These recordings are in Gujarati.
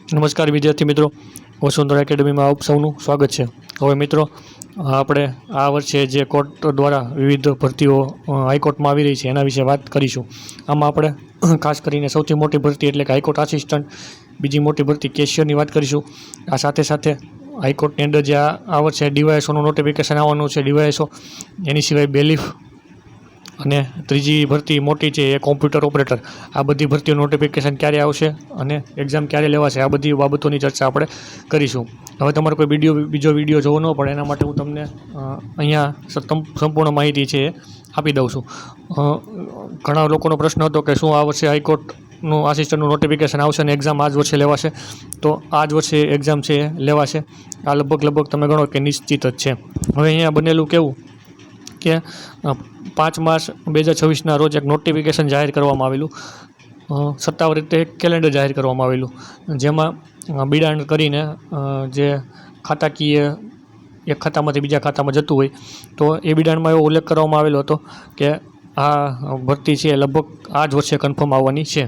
નમસ્કાર વિદ્યાર્થી મિત્રો, વસુંધરા એકેડમીમાં આપ સૌનું સ્વાગત છે। હવે મિત્રો આપણે આ વર્ષે જે કોર્ટ દ્વારા વિવિધ ભરતીઓ હાઈકોર્ટમાં આવી રહી છે એના વિશે વાત કરીશું। આમાં આપણે ખાસ કરીને સૌથી મોટી ભરતી એટલે કે હાઈકોર્ટ આસિસ્ટન્ટ, બીજી મોટી ભરતી કેશિયરની વાત કરીશું। આ સાથે સાથે હાઈકોર્ટની અંદર જે આ વર્ષે ડીવાયએસઓનું નોટિફિકેશન આવવાનું છે, ડીવાયએસઓ, એની સિવાય બેલીફ, અને ત્રીજી ભરતી મોટી છે એ કોમ્પ્યુટર ઓપરેટર। આ બધી ભરતીઓ નોટિફિકેશન ક્યારે આવશે અને એક્ઝામ ક્યારે લેવાશે, આ બધી બાબતોની ચર્ચા આપણે કરીશું। હવે તમારે કોઈ બીજો વિડીયો જોવો ન પડે એના માટે હું તમને અહીંયા સંપૂર્ણ માહિતી છે એ આપી દઉં છું। ઘણા લોકોનો પ્રશ્ન હતો કે શું આ વર્ષે હાઈકોર્ટનું આસિસ્ટન્ટનું નોટિફિકેશન આવશે અને એક્ઝામ આ જ વર્ષે લેવાશે? તો આ જ વર્ષે એક્ઝામ છે એ લેવાશે। આ લગભગ તમે ગણો કે નિશ્ચિત જ છે। હવે અહીંયા બનેલું કેવું કે 5 માર્ચ 2026ના રોજ એક નોટિફિકેશન જાહેર કરવામાં આવેલું, સત્તાવાર રીતે એક કેલેન્ડર જાહેર કરવામાં આવેલું, જેમાં બિડાણ કરીને જે ખાતાકીય એક ખાતામાંથી બીજા ખાતામાં જતું હોય તો એ બિડાણમાં એવો ઉલ્લેખ કરવામાં આવેલો હતો કે આ ભરતી છે લગભગ આ જ વર્ષે કન્ફર્મ આવવાની છે।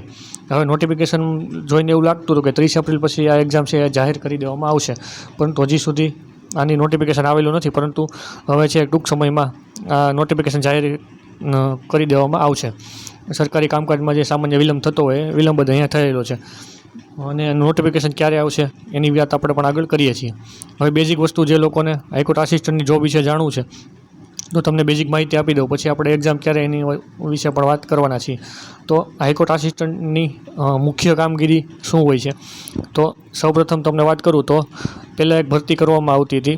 હવે નોટિફિકેશન જોઈને એવું લાગતું હતું કે 30 એપ્રિલ પછી આ એક્ઝામ છે એ જાહેર કરી દેવામાં આવશે, પરંતુ હજી સુધી આની નોટિફિકેશન આવેલું નથી, પરંતુ હવે છે ટૂંક સમયમાં આ નોટિફિકેશન જાહેર કરી દેવામાં આવશે। સરકારી કામકાજમાં જે સામાન્ય વિલંબ થતો હોય વિલંબ જ અહીંયા થયેલો છે, અને નોટિફિકેશન ક્યારે આવશે એની વાત આપણે પણ આગળ કરીએ છીએ। હવે બેઝિક વસ્તુ જે લોકોને હાઈકોર્ટ આસિસ્ટન્ટની જોબ વિશે જાણવું છે તો તમને બેઝિક માહિતી આપી દઉં, પછી આપણે એક્ઝામ ક્યારે એની વિશે પણ વાત કરવાના છીએ। તો હાઈકોર્ટ આસિસ્ટન્ટની મુખ્ય કામગીરી શું હોય છે? તો સૌપ્રથમ તમને વાત કરું તો પહેલાં એક ભરતી કરવામાં આવતી હતી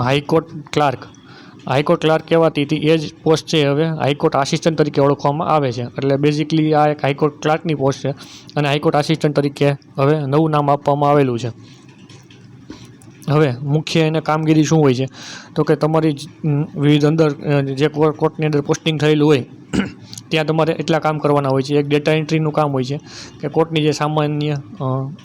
હાઈકોર્ટ ક્લાર્ક। હાઈકોર્ટ ક્લાર્ક કહેવાતી હતી એ જ પોસ્ટ છે હવે હાઈકોર્ટ આસિસ્ટન્ટ તરીકે ઓળખવામાં આવે છે। એટલે બેઝિકલી આ એક હાઈકોર્ટ ક્લાર્કની પોસ્ટ છે અને હાઈકોર્ટ આસિસ્ટન્ટ તરીકે હવે નવું નામ આપવામાં આવેલું છે। હવે મુખ્ય એને કામગીરી શું હોય છે તો કે તમારી વિવિધ અંદર જે કોર્ટની અંદર પોસ્ટિંગ થયેલું હોય ત્યાં તમારે એટલા કામ કરવાના હોય છે। એક ડેટા એન્ટ્રીનું કામ હોય છે કે કોર્ટની જે સામાન્ય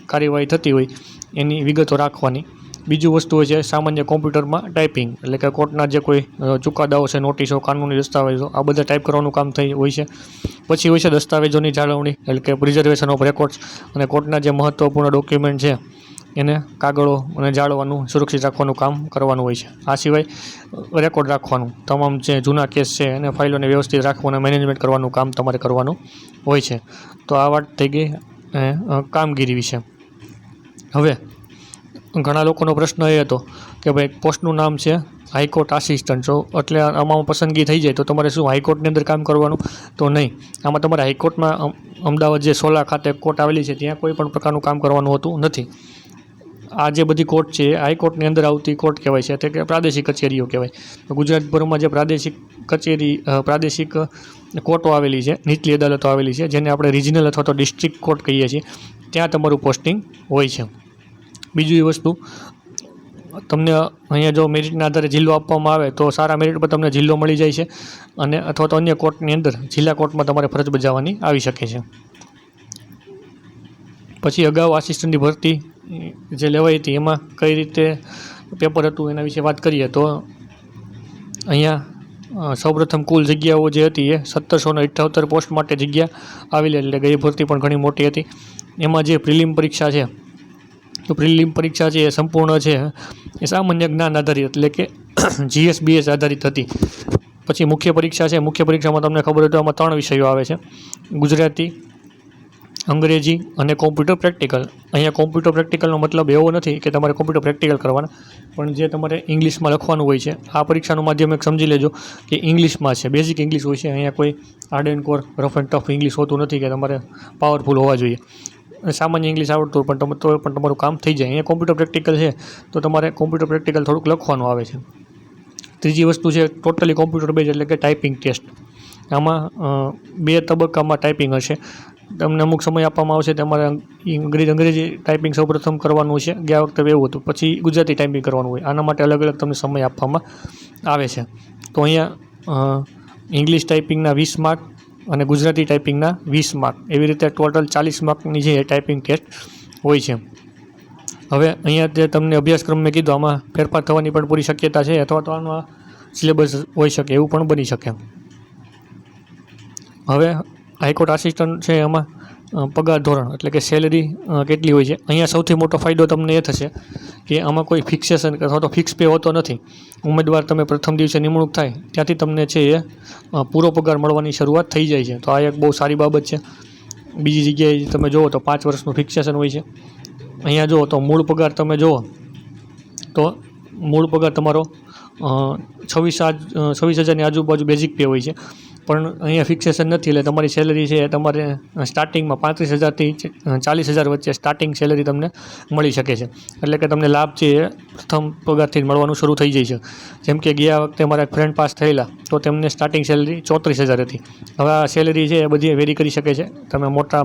કાર્યવાહી થતી હોય એની વિગતો રાખવાની। બીજું વસ્તુ હોય છે સામાન્ય કોમ્પ્યુટરમાં ટાઈપિંગ, એટલે કે કોર્ટના જે કોઈ ચુકાદાઓ છે, નોટિસો, કાનૂની દસ્તાવેજો, આ બધા ટાઈપ કરવાનું કામ થઈ હોય છે। પછી હોય છે દસ્તાવેજોની જાળવણી, એટલે કે પ્રિઝર્વેશન ઓફ રેકોર્ડ્સ, અને કોર્ટના જે મહત્ત્વપૂર્ણ ડોક્યુમેન્ટ છે એને કાગળો અને જાળવવાનું, સુરક્ષિત રાખવાનું કામ કરવાનું હોય છે। આ સિવાય રેકોર્ડ રાખવાનું, તમામ જે જૂના કેસ છે એને ફાઇલોને વ્યવસ્થિત રાખવાનું, મેનેજમેન્ટ કરવાનું કામ તમારે કરવાનું હોય છે। તો આ વાત થઈ ગઈ કામગીરી વિશે। હવે ઘણા લોકોનો પ્રશ્ન એ હતો કે ભાઈ પોસ્ટનું નામ છે હાઈકોર્ટ આસિસ્ટન્ટ, જો એટલે આમાં પસંદગી થઈ જાય તો તમારે શું હાઈકોર્ટની અંદર કામ કરવાનું? તો નહીં, આમાં તમારે હાઈકોર્ટમાં અમદાવાદ જે સોલા ખાતે કોર્ટ આવેલી છે ત્યાં કોઈ પણ પ્રકારનું કામ કરવાનું હોતું નથી। આ જે બધી કોર્ટ છે એ હાઈકોર્ટની અંદર આવતી કોર્ટ કહેવાય છે, એટલે કે પ્રાદેશિક કચેરીઓ કહેવાય। તો ગુજરાતભરમાં જે પ્રાદેશિક કોર્ટો આવેલી છે, નીચલી અદાલતો આવેલી છે, જેને આપણે રિજનલ અથવા તો ડિસ્ટ્રિક્ટ કોર્ટ કહીએ છીએ, ત્યાં તમારું પોસ્ટિંગ હોય છે। બીજું એ વસ્તુ, તમને અહીંયા જો મેરિટના આધારે જિલ્લો આપવામાં આવે તો સારા મેરિટ પર તમને જિલ્લો મળી જાય છે, અને અથવા તો અન્ય કોર્ટની અંદર જિલ્લા કોર્ટમાં તમારે ફરજ બજાવવાની આવી શકે છે। પછી અગાઉ આસિસ્ટન્ટની ભરતી જે લેવાઈ હતી એમાં કઈ રીતે પેપર હતું એના વિશે વાત કરીએ તો અહીંયા સૌપ્રથમ કુલ જગ્યાઓ જે હતી એ 1778 પોસ્ટ માટે જગ્યા આવેલી, એટલે કે એ ભરતી પણ ઘણી મોટી હતી। એમાં જે પ્રિલિમ પરીક્ષા છે, તો પ્રિલિમ પરીક્ષા છે એ સંપૂર્ણ છે એ સામાન્ય જ્ઞાન આધારિત, એટલે કે GS-BS આધારિત હતી। પછી મુખ્ય પરીક્ષા છે, મુખ્ય પરીક્ષામાં તમને ખબર હોય તો આમાં 3 વિષયો આવે છે: ગુજરાતી, અંગ્રેજી અને કોમ્પ્યુટર પ્રેક્ટિકલ। અહીંયા કોમ્પ્યુટર પ્રેક્ટિકલનો મતલબ એવો નથી કે તમારે કોમ્પ્યુટર પ્રેક્ટિકલ કરવાના, પણ જે તમારે ઇંગ્લિશમાં લખવાનું હોય છે। આ પરીક્ષાનું માધ્યમ એક સમજી લેજો કે ઇંગ્લિશમાં છે, બેઝિક ઇંગ્લિશ હોય છે। અહીંયા કોઈ hard and core, rough and tough English હોતું નથી કે તમારે પાવરફુલ હોવા જોઈએ। સામાન્ય ઇંગ્લિશ આવડતું હોય પણ તમારું કામ થઈ જાય। અહીંયા કોમ્પ્યુટર પ્રેક્ટિકલ છે તો તમારે કોમ્પ્યુટર પ્રેક્ટિકલ થોડુંક લખવાનું આવે છે। ત્રીજી વસ્તુ છે ટોટલી કોમ્પ્યુટર બેઝ, એટલે કે ટાઈપિંગ ટેસ્ટ। આમાં 2 તબક્કામાં ટાઈપિંગ હશે। તમને અમુક સમય આપવામાં આવશે, તમારે અંગ્રેજી ટાઈપિંગ સૌપ્રથમ કરવાનું છે, ગયા વખતે એવું હતું, પછી ગુજરાતી ટાઈપિંગ કરવાનું હોય। આના માટે અલગ અલગ તમને સમય આપવામાં આવે છે। તો અહીંયા ઇંગ્લિશ ટાઈપિંગના 20 માર્ક અને ગુજરાતી ટાઈપિંગના 20 માર્ક, એવી રીતે ટોટલ 40 માર્કની જે ટાઈપિંગ ટેસ્ટ હોય છે। હવે અહીંયા જે તમને અભ્યાસક્રમ મેં કીધું આમાં ફેરફાર થવાની પણ પૂરી શક્યતા છે, અથવા તો આનો સિલેબસ હોઈ શકે એવું પણ બની શકે। હવે હાઈકોર્ટ આસિસ્ટન્ટ છે એમાં પગાર ધોરણ એટલે કે સેલરી કેટલી હોય છે. અહીંયા સૌથી મોટો ફાયદો તમને એ થશે કે આમાં કોઈ ફિક્સેશન અથવા તો ફિક્સ પે હોતો નથી. ઉમેદવાર તમે પ્રથમ દિવસે નિમણૂક થાય ત્યાંથી તમને છે એ પૂરો પગાર મળવાની શરૂઆત થઈ જાય છે. તો આ એક બહુ સારી બાબત છે. બીજી જગ્યાએ તમે જુઓ તો 5 વર્ષનું ફિક્સેશન હોય છે. અહીંયા જુઓ તો મૂળ પગાર તમે જુઓ તો મૂળ પગાર તમારો 26,000ની આજુબાજુ બેઝિક પે હોય છે. પણ અહીંયા ફિક્સેશન નથી એટલે તમારી સેલરી છે એ તમારે સ્ટાર્ટિંગમાં 35,000થી 40,000 વચ્ચે સ્ટાર્ટિંગ સેલરી તમને મળી શકે છે. એટલે કે તમને લાભ છે એ પ્રથમ પગારથી જ મળવાનું શરૂ થઈ જાય છે. જેમ કે ગયા વખતે મારા એક ફ્રેન્ડ પાસ થયેલા તો તેમને સ્ટાર્ટિંગ સેલરી 34,000 હતી. હવે આ સેલરી છે એ બધી વેરી કરી શકે છે. તમે મોટા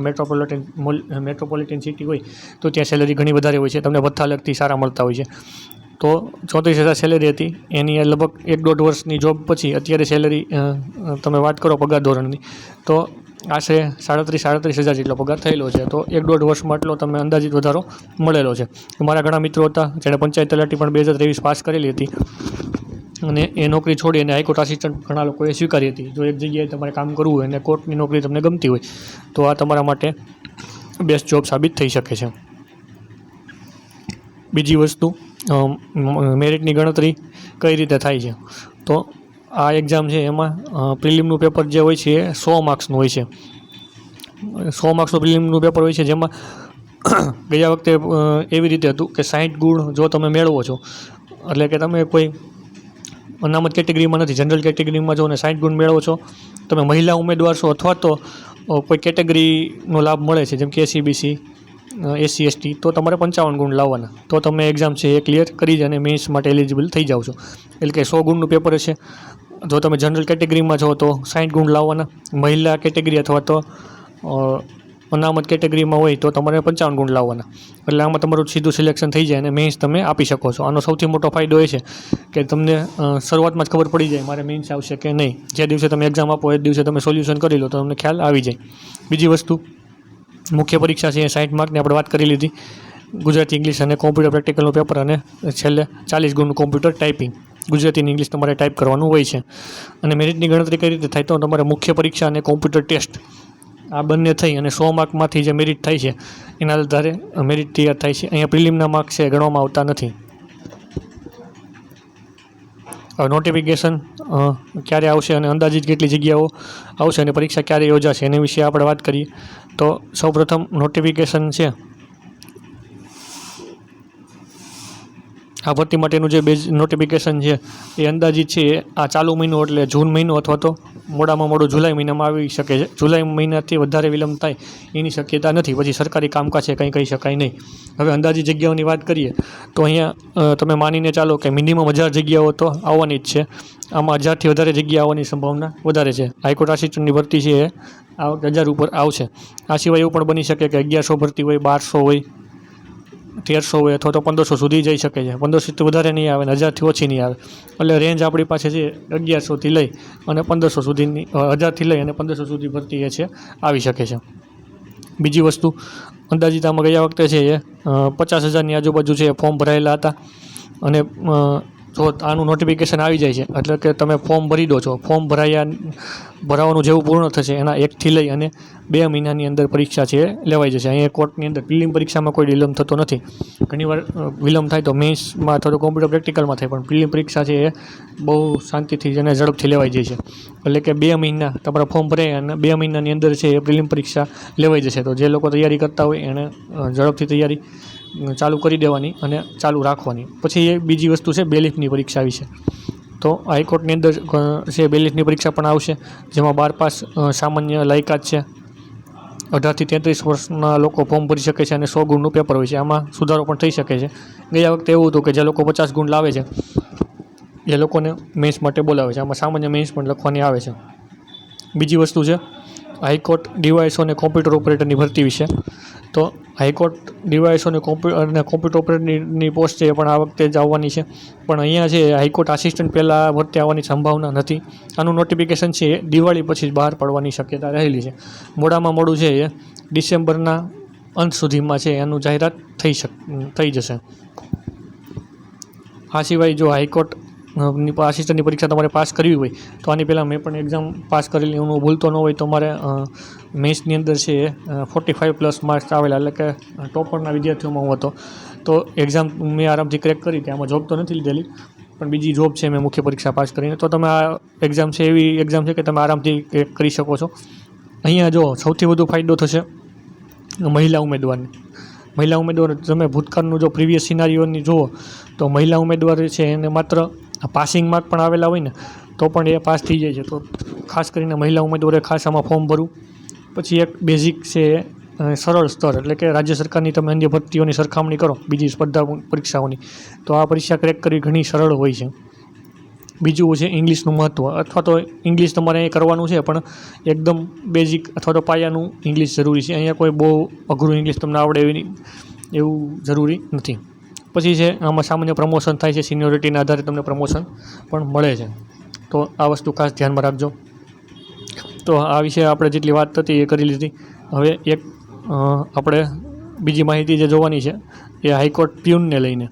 મેટ્રોપોલિટન સિટી હોય તો ત્યાં સેલરી ઘણી વધારે હોય છે. તમને ભથ્થા લગતી સારા મળતા હોય છે. તો 34,000 સેલરી હતી એની લગભગ 1-1.5 વર્ષની જોબ પછી અત્યારે સેલરી તમે વાત કરો પગાર ધોરણની તો આશરે 37,000 જેટલો પગાર થયેલો છે. તો 1-1.5 વર્ષમાં એટલો તમે અંદાજિત વધારો મળેલો છે. મારા ઘણા મિત્રો હતા જેણે પંચાયત તલાટી પણ 2023 પાસ કરેલી હતી અને એ નોકરી છોડી અને હાઈકોર્ટ આસિસ્ટન્ટ ઘણા લોકોએ સ્વીકારી હતી. જો એક જગ્યાએ તમારે કામ કરવું હોય અને કોર્ટની નોકરી તમને ગમતી હોય તો આ તમારા માટે બેસ્ટ જોબ સાબિત થઈ શકે છે. બીજી વસ્તુ મેરિટની ગણતરી કઈ રીતે થાય છે. તો આ એક્ઝામ છે એમાં પ્રિલિમનું પેપર જે હોય છે એ 100 માર્ક્સનું હોય છે. 100 માર્ક્સનું પ્રિલિમનું પેપર હોય છે જેમાં ગયા વખતે એવી રીતે હતું કે 60 ગુણ જો તમે મેળવો છો એટલે કે તમે કોઈ અનામત કેટેગરીમાં નથી, જનરલ કેટેગરીમાં જો ને 60 ગુણ મેળવો છો, તમે મહિલા ઉમેદવાર છો અથવા તો કોઈ કેટેગરીનો લાભ મળે છે જેમ કે SC/BC, SC/ST તો તમારે 55 ગુણ લાવવાના તો તમે એક્ઝામ છે એ ક્લિયર કરી અને મેન્સ માટે એલિજિબલ થઈ જાઓ છો. એટલે કે 100 ગુણનું પેપર હશે. જો તમે જનરલ કેટેગરીમાં છો તો 60 ગુણ લાવવાના, મહિલા કેટેગરી અથવા તો અનામત કેટેગરીમાં હોય તો તમારે 55 ગુણ લાવવાના. એટલે આમાં તમારું સીધું સિલેક્શન થઈ જાય અને મેન્સ તમે આપી શકો છો. આનો સૌથી મોટો ફાયદો એ છે કે તમને શરૂઆતમાં જ ખબર પડી જાય મારે મેન્સ આવશે કે નહીં. જે દિવસે તમે એક્ઝામ આપો એ દિવસે તમે સોલ્યુશન કરી લો તો તમને ખ્યાલ આવી જાય. બીજી વસ્તુ મુખ્ય પરીક્ષા છે એ 60 માર્કની આપણે વાત કરી લીધી. ગુજરાતી, ઇંગ્લિશ અને કોમ્પ્યુટર પ્રેક્ટિકલનું પેપર અને છેલ્લે 40 ગુણનું કોમ્પ્યુટર ટાઈપિંગ. ગુજરાતી અને ઇંગ્લિશ તમારે ટાઈપ કરવાનું હોય છે. અને મેરિટની ગણતરી કઈ રીતે થાય તો તમારે મુખ્ય પરીક્ષા અને કોમ્પ્યુટર ટેસ્ટ આ બંને થઈ અને 100 માર્કમાંથી જે મેરિટ થાય છે એના આધારે મેરિટ તૈયાર થાય છે. અહીંયા પ્રિલિમના માર્ક છે ગણવામાં આવતા નથી. નોટિફિકેશન ક્યારે આવશે અને અંદાજિત કેટલી જગ્યાઓ આવશે અને પરીક્ષા ક્યારે યોજાશે એની વિશે આપણે વાત કરીએ તો સૌપ્રથમ નોટિફિકેશન છે આ ભરતી માટેનું જે નોટિફિકેશન છે એ અંદાજિત છે આ ચાલુ મહિનો એટલે જૂન મહિનો અથવા તો મોડામાં મોડું જુલાઈ મહિનામાં આવી શકે છે. જુલાઈ મહિનાથી વધારે વિલંબ થાય એની શક્યતા નથી. પછી સરકારી કામકાજ છે કંઈ કહી શકાય નહીં. હવે અંદાજિત જગ્યાઓની વાત કરીએ તો અહીંયા તમે માનીને ચાલો કે મિનિમમ 1000 જગ્યાઓ તો આવવાની જ છે. આમાં 1000થી વધારે જગ્યા આવવાની સંભાવના વધારે છે. હાઈકોર્ટ આસિસ્ટન્ટની ભરતી છે એ આ વખતે 1000 ઉપર આવશે. આ સિવાય એવું પણ બની શકે કે 1100 ભરતી હોય, 1200 હોય, 1300 હોય અથવા તો 1500 સુધી જઈ શકે છે. 1500થી વધારે નહીં આવે અને 1000થી ઓછી નહીં આવે. એટલે રેન્જ આપણી પાસે છે 1100થી લઈ અને 1500 સુધીની, 1000થી લઈ અને 1500 સુધી ભરતી એ છે આવી શકે છે. બીજી વસ્તુ અંદાજિત આમાં ગયા વખતે છે એ 50,000ની આજુબાજુ છે ફોર્મ ભરાયેલા હતા અને જો આનું નોટિફિકેશન આવી જાય છે એટલે કે તમે ફોર્મ ભરી દો છો, ફોર્મ ભરાવાનું જેવું પૂર્ણ થશે એના 1થી લઈ અને 2 મહિનાની અંદર પરીક્ષા છે એ લેવાઈ જશે. અહીંયા કોર્ટની અંદર પ્રિલિમ પરીક્ષામાં કોઈ વિલંબ થતો નથી. ઘણીવાર વિલંબ થાય તો મેન્સમાં અથવા તો કોમ્પ્યુટર પ્રેક્ટિકલમાં થાય પણ પ્રિલિમ પરીક્ષા છે એ બહુ શાંતિથી અને ઝડપથી લેવાઈ જાય છે. એટલે કે 2 મહિના તમારા ફોર્મ ભરાય અને 2 મહિનાની અંદર છે એ પ્રિલિમ પરીક્ષા લેવાઈ જશે. તો જે લોકો તૈયારી કરતા હોય એણે ઝડપથી તૈયારી ચાલુ કરી દેવાની અને ચાલુ રાખવાની. પછી એ બીજી વસ્તુ છે બેલીફની પરીક્ષા વિશે. તો હાઈકોર્ટની અંદર છે બેલીફની પરીક્ષા પણ આવશે જેમાં 12 પાસ સામાન્ય લાયકાત છે. 18થી 33 વર્ષના લોકો ફોર્મ ભરી શકે છે અને 100 ગુણનું પેપર હોય છે. આમાં સુધારો પણ થઈ શકે છે. ગયા વખતે એવું હતું કે જે લોકો 50 ગુણ લાવે છે એ લોકોને મેન્સ માટે બોલાવે છે. આમાં સામાન્ય મેન્સ પણ લખવાની આવે છે. બીજી વસ્તુ છે હાઈકોર્ટ ડીવાયએસઓ અને કોમ્પ્યુટર ઓપરેટરની ભરતી વિશે. તો હાઈકોર્ટ ડીવાયએસઓ અને કોમ્પ્યુટર ઓપરેટરની પોસ્ટ છે એ પણ આ વખતે જ આવવાની છે. પણ અહીંયા છે હાઈકોર્ટ આસિસ્ટન્ટ પહેલાં ભરતી આવવાની સંભાવના નથી. આનું નોટિફિકેશન છે એ દિવાળી પછી જ બહાર પડવાની શક્યતા રહેલી છે. મોડામાં મોડું છે એ ડિસેમ્બરના અંત સુધીમાં છે એનું જાહેરાત થઈ જશે. આ સિવાય જો હાઈકોર્ટ આસિસ્ટન્ટની પરીક્ષા તમારે પાસ કરવી હોય તો આની પહેલાં મેં પણ એક્ઝામ પાસ કરેલી, હું ભૂલતો ન હોય તો મારે મેથ્સની અંદર છે 45+ માર્ક્સ આવેલા, એટલે કે ટોપરના વિદ્યાર્થીઓમાં હું હતો. તો એક્ઝામ મેં આરામથી ક્રેક કરી હતી. આમાં જોબ તો નથી લીધેલી, પણ બીજી જોબ છે મેં મુખ્ય પરીક્ષા પાસ કરીને. તો તમે આ એક્ઝામ છે એવી એક્ઝામ છે કે તમે આરામથી ક્રેક કરી શકો છો. અહીંયા જો સૌથી વધુ ફાયદો થશે મહિલા ઉમેદવારને. મહિલા ઉમેદવાર તમે ભૂતકાળનું જો પ્રીવિયસ સિનારીઓની જુઓ તો મહિલા ઉમેદવાર છે એને માત્ર પાસિંગ માર્ક પણ આવેલા હોય ને તો પણ એ પાસ થઈ જાય છે. તો ખાસ કરીને મહિલા ઉમેદવારે ખાસ આમાં ફોર્મ ભરવું. પછી એક બેઝિક છે સરળ સ્તર, એટલે કે રાજ્ય સરકારની તમે અન્ય ભરતીઓની સરખામણી કરો બીજી સ્પર્ધા પરીક્ષાઓની તો આ પરીક્ષા ક્રેક કરવી ઘણી સરળ હોય છે. બીજું છે ઇંગ્લિશનું મહત્ત્વ, અથવા તો ઇંગ્લિશ તમારે અહીં કરવાનું છે પણ એકદમ બેઝિક અથવા તો પાયાનું ઇંગ્લિશ જરૂરી છે. અહીંયા કોઈ બહુ અઘરું ઇંગ્લિશ તમને આવડે એવું જરૂરી નથી. પછી છે આમાં સામાન્ય પ્રમોશન થાય છે, સિનિયોરિટીના આધારે તમને પ્રમોશન પણ મળે છે. તો આ વસ્તુ ખાસ ધ્યાનમાં રાખજો. તો આ વિશે આપણે જેટલી વાત હતી એ કરી લીધી. હવે એક આપણે બીજી માહિતી જે જોવાની છે એ હાઈકોર્ટ પ્યુનને લઈને.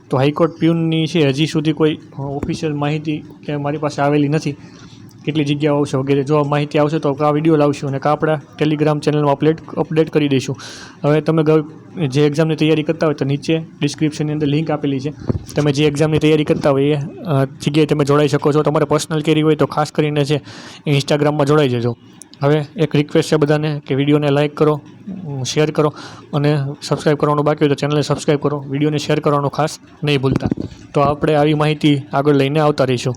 તો હાઈકોર્ટ પ્યુનની છે હજી સુધી કોઈ ઓફિશિયલ માહિતી કે મારી પાસે આવેલી નથી, કેટલી જગ્યાઓ આવશે વગેરે. જો આ માહિતી આવશે તો આ વિડીયો લાવશું અને આપણા ટેલિગ્રામ ચેનલમાં અપડેટ કરી દઈશું. હવે તમે જે એક્ઝામની તૈયારી કરતા હોય તો નીચે ડિસ્ક્રિપ્શનની અંદર લિંક આપેલી છે, તમે જે એક્ઝામની તૈયારી કરતા હોય એ જગ્યાએ તમે જોડાઈ શકો છો. તમારે પર્સનલ કેરી હોય તો ખાસ કરીને છે એ ઇન્સ્ટાગ્રામમાં જોડાઈ જજો. હવે એક રિક્વેસ્ટ છે બધાને કે વિડીયોને લાઇક કરો, શેર કરો અને સબસ્ક્રાઈબ કરવાનું બાકી હોય તો ચેનલને સબસ્ક્રાઈબ કરો, વિડીયોને શેર કરવાનું ખાસ નહીં ભૂલતા. તો આપણે આવી માહિતી આગળ લઈને આવતા રહીશું.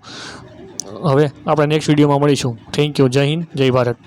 હવે આપણે નેક્સ્ટ વિડીયોમાં મળીશું. Thank you. જય હિન્દ, જય ભારત.